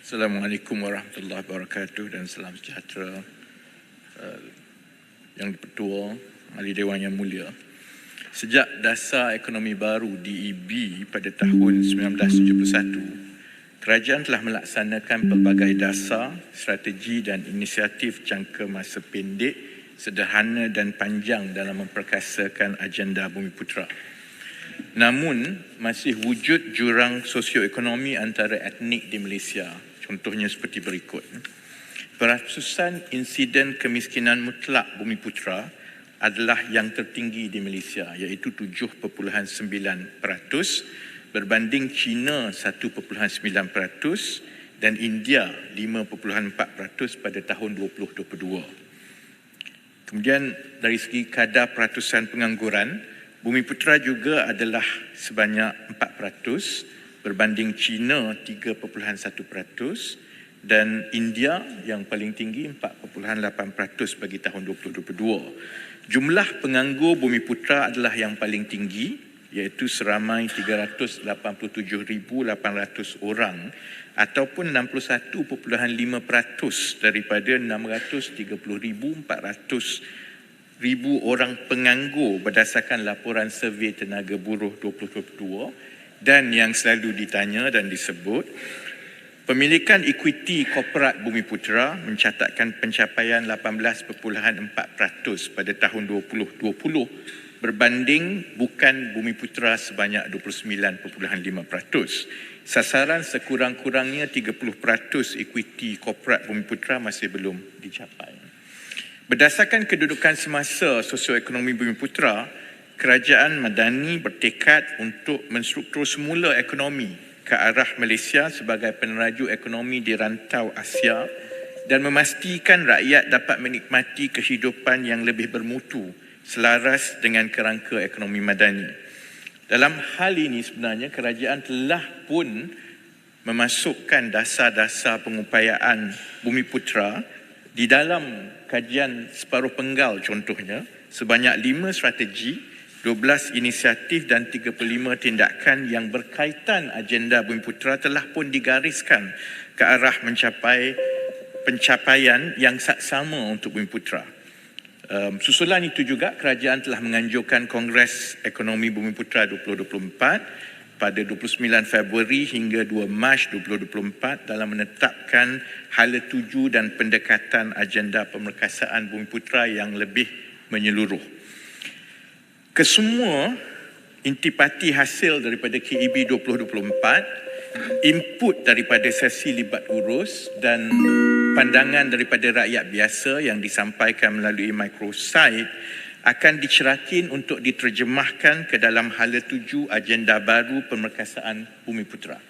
Assalamualaikum warahmatullahi wabarakatuh dan salam sejahtera Yang di-Pertua, Ahli Dewan yang mulia. Sejak dasar ekonomi baru DEB pada tahun 1971, kerajaan telah melaksanakan pelbagai dasar, strategi dan inisiatif jangka masa pendek, sederhana dan panjang dalam memperkasakan agenda Bumiputera. Namun, masih wujud jurang sosioekonomi antara etnik di Malaysia. Contohnya seperti berikut. Peratusan insiden kemiskinan mutlak Bumiputera adalah yang tertinggi di Malaysia, iaitu 7.9% berbanding China 1.9% dan India 5.4% pada tahun 2022. Kemudian dari segi kadar peratusan pengangguran, Bumiputera juga adalah sebanyak 4% berbanding China 3.1% dan India yang paling tinggi 4.8% bagi tahun 2022. Jumlah penganggur Bumiputera adalah yang paling tinggi, iaitu seramai 387,800 orang ataupun 61.5% daripada 630,400 orang penganggur berdasarkan laporan survey tenaga buruh 2022. Dan yang selalu ditanya dan disebut, pemilikan ekuiti korporat Bumiputera mencatatkan pencapaian 18.4% pada tahun 2020 berbanding bukan Bumiputera sebanyak 29.5%. Sasaran sekurang-kurangnya 30% ekuiti korporat Bumiputera masih belum dicapai. Berdasarkan kedudukan semasa sosioekonomi Bumiputera, Kerajaan Madani bertekad untuk menstruktur semula ekonomi ke arah Malaysia sebagai peneraju ekonomi di rantau Asia dan memastikan rakyat dapat menikmati kehidupan yang lebih bermutu selaras dengan kerangka ekonomi madani. Dalam hal ini sebenarnya kerajaan telah pun memasukkan dasar-dasar pengupayaan Bumiputera di dalam kajian separuh penggal contohnya sebanyak 5 strategi, 12 inisiatif dan 35 tindakan yang berkaitan agenda Bumiputera telah pun digariskan ke arah mencapai pencapaian yang saksama untuk Bumiputera. Susulan itu juga kerajaan telah menganjurkan Kongres Ekonomi Bumiputera 2024 pada 29 Februari hingga 2 Mac 2024 dalam menetapkan hala tuju dan pendekatan agenda pemerkasaan Bumiputera yang lebih menyeluruh. Kesemua intipati hasil daripada KEB 2024, input daripada sesi libat urus dan pandangan daripada rakyat biasa yang disampaikan melalui microsite akan dicerakin untuk diterjemahkan ke dalam hala tuju agenda baru pemerkasaan Bumiputera.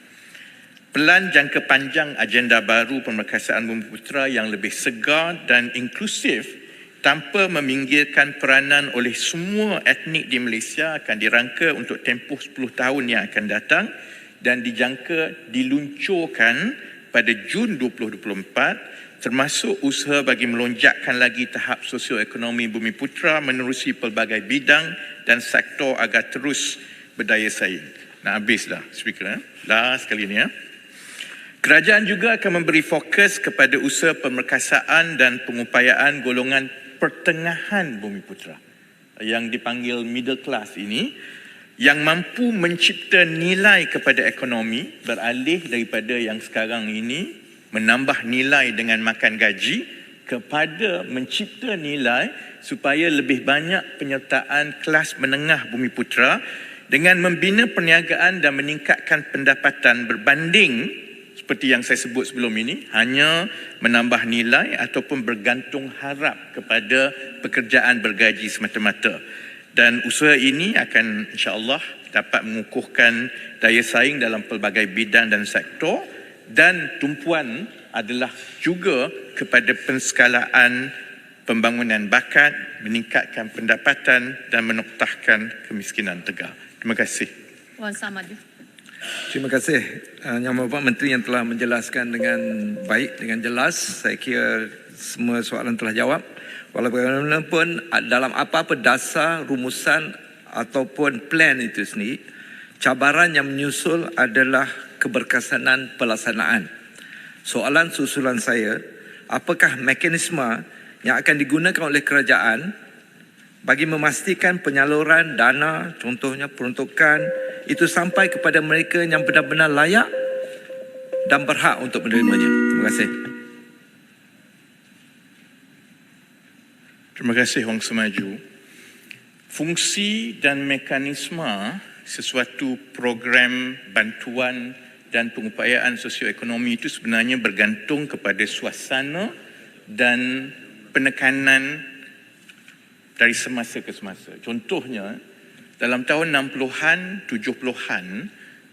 Pelan jangka panjang agenda baru pemerkasaan Bumiputera yang lebih segar dan inklusif tanpa meminggirkan peranan oleh semua etnik di Malaysia akan dirangka untuk tempoh 10 tahun yang akan datang dan dijangka diluncurkan pada Jun 2024 termasuk usaha bagi melonjakkan lagi tahap sosioekonomi Bumiputera menerusi pelbagai bidang dan sektor agar terus berdaya saing. Nak habis dah speaker. Last sekali ni ya. Kerajaan juga akan memberi fokus kepada usaha pemerkasaan dan pengupayaan golongan pertengahan Bumiputera yang dipanggil middle class ini yang mampu mencipta nilai kepada ekonomi beralih daripada yang sekarang ini menambah nilai dengan makan gaji kepada mencipta nilai supaya lebih banyak penyertaan kelas menengah Bumiputera dengan membina perniagaan dan meningkatkan pendapatan berbanding seperti yang saya sebut sebelum ini, hanya menambah nilai ataupun bergantung harap kepada pekerjaan bergaji semata-mata. Dan usaha ini akan insya-Allah dapat mengukuhkan daya saing dalam pelbagai bidang dan sektor dan tumpuan adalah juga kepada penskalaan pembangunan bakat, meningkatkan pendapatan dan menoktahkan kemiskinan tegar. Terima kasih. Wan Samad. Terima kasih Yang Bapak Menteri yang telah menjelaskan dengan baik, dengan jelas. Saya kira semua soalan telah jawab. Walaupun dalam apa-apa dasar, rumusan ataupun plan itu sendiri, cabaran yang menyusul adalah keberkesanan pelaksanaan. Soalan susulan saya, apakah mekanisme yang akan digunakan oleh kerajaan bagi memastikan penyaluran dana, contohnya peruntukan, itu sampai kepada mereka yang benar-benar layak dan berhak untuk menerimanya? Terima kasih. Terima kasih Wang Semaju. Fungsi dan mekanisme sesuatu program bantuan dan pengupayaan sosioekonomi itu sebenarnya bergantung kepada suasana dan penekanan dari semasa ke semasa. Contohnya, dalam tahun 60-an, 70-an,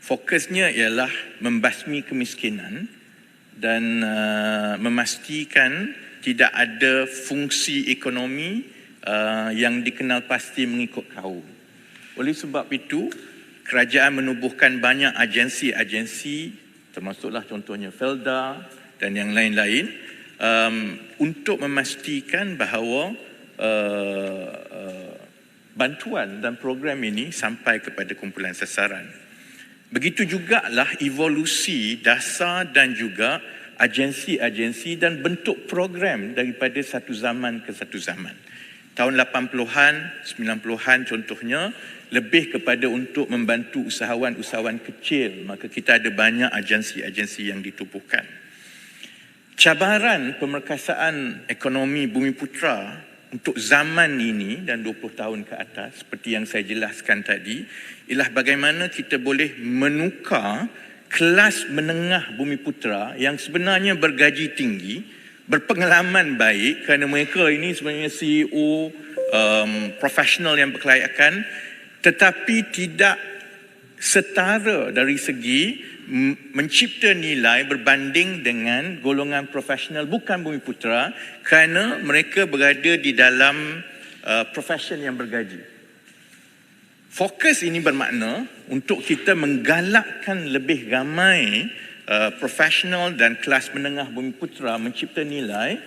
fokusnya ialah membasmi kemiskinan dan memastikan tidak ada fungsi ekonomi yang dikenal pasti mengikut kaum. Oleh sebab itu, kerajaan menubuhkan banyak agensi-agensi, termasuklah contohnya Felda dan yang lain-lain, untuk memastikan bahawa bantuan dan program ini sampai kepada kumpulan sasaran. Begitu jugalah evolusi dasar dan juga agensi-agensi dan bentuk program daripada satu zaman ke satu zaman. Tahun 80-an, 90-an contohnya, lebih kepada untuk membantu usahawan-usahawan kecil. Maka kita ada banyak agensi-agensi yang ditubuhkan. Cabaran pemerkasaan ekonomi Bumiputera untuk zaman ini dan 20 tahun ke atas, seperti yang saya jelaskan tadi, ialah bagaimana kita boleh menukar kelas menengah Bumiputera yang sebenarnya bergaji tinggi, berpengalaman baik kerana mereka ini sebenarnya CEO, profesional yang berkelayakan, tetapi tidak setara dari segi mencipta nilai berbanding dengan golongan profesional bukan Bumiputera kerana mereka berada di dalam profesion yang bergaji. Fokus ini bermakna untuk kita menggalakkan lebih ramai profesional dan kelas menengah Bumiputera mencipta nilai,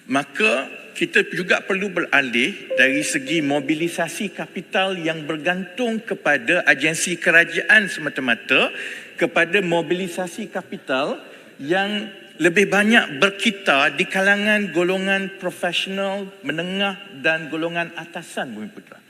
maka kita juga perlu beralih dari segi mobilisasi kapital yang bergantung kepada agensi kerajaan semata-mata kepada mobilisasi kapital yang lebih banyak berkitar di kalangan golongan profesional, menengah dan golongan atasan Bumiputera.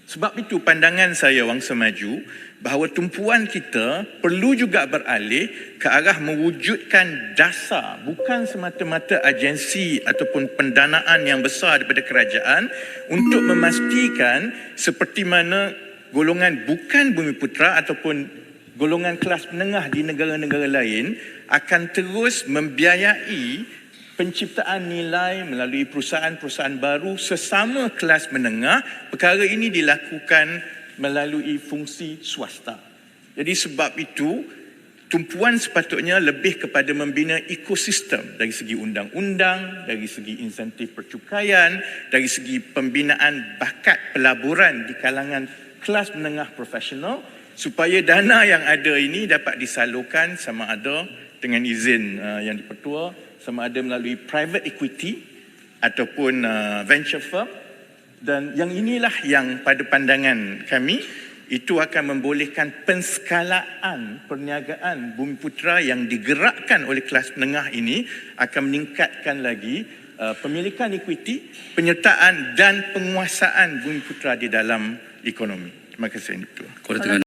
Sebab itu pandangan saya Wang Semaju bahawa tumpuan kita perlu juga beralih ke arah mewujudkan dasar, bukan semata-mata agensi ataupun pendanaan yang besar daripada kerajaan untuk memastikan seperti mana golongan bukan Bumiputera ataupun golongan kelas menengah di negara-negara lain akan terus membiayai penciptaan nilai melalui perusahaan-perusahaan baru sesama kelas menengah. Perkara ini dilakukan melalui fungsi swasta. Jadi sebab itu, tumpuan sepatutnya lebih kepada membina ekosistem dari segi undang-undang, dari segi insentif percukaian, dari segi pembinaan bakat pelaburan di kalangan kelas menengah profesional supaya dana yang ada ini dapat disalurkan sama ada dengan izin yang dipertua, sama ada melalui private equity ataupun venture firm. Dan yang inilah yang pada pandangan kami itu akan membolehkan penskalaan perniagaan Bumiputera yang digerakkan oleh kelas menengah ini akan meningkatkan lagi pemilikan equity, penyertaan dan penguasaan Bumiputera di dalam ekonomi. Terima kasih.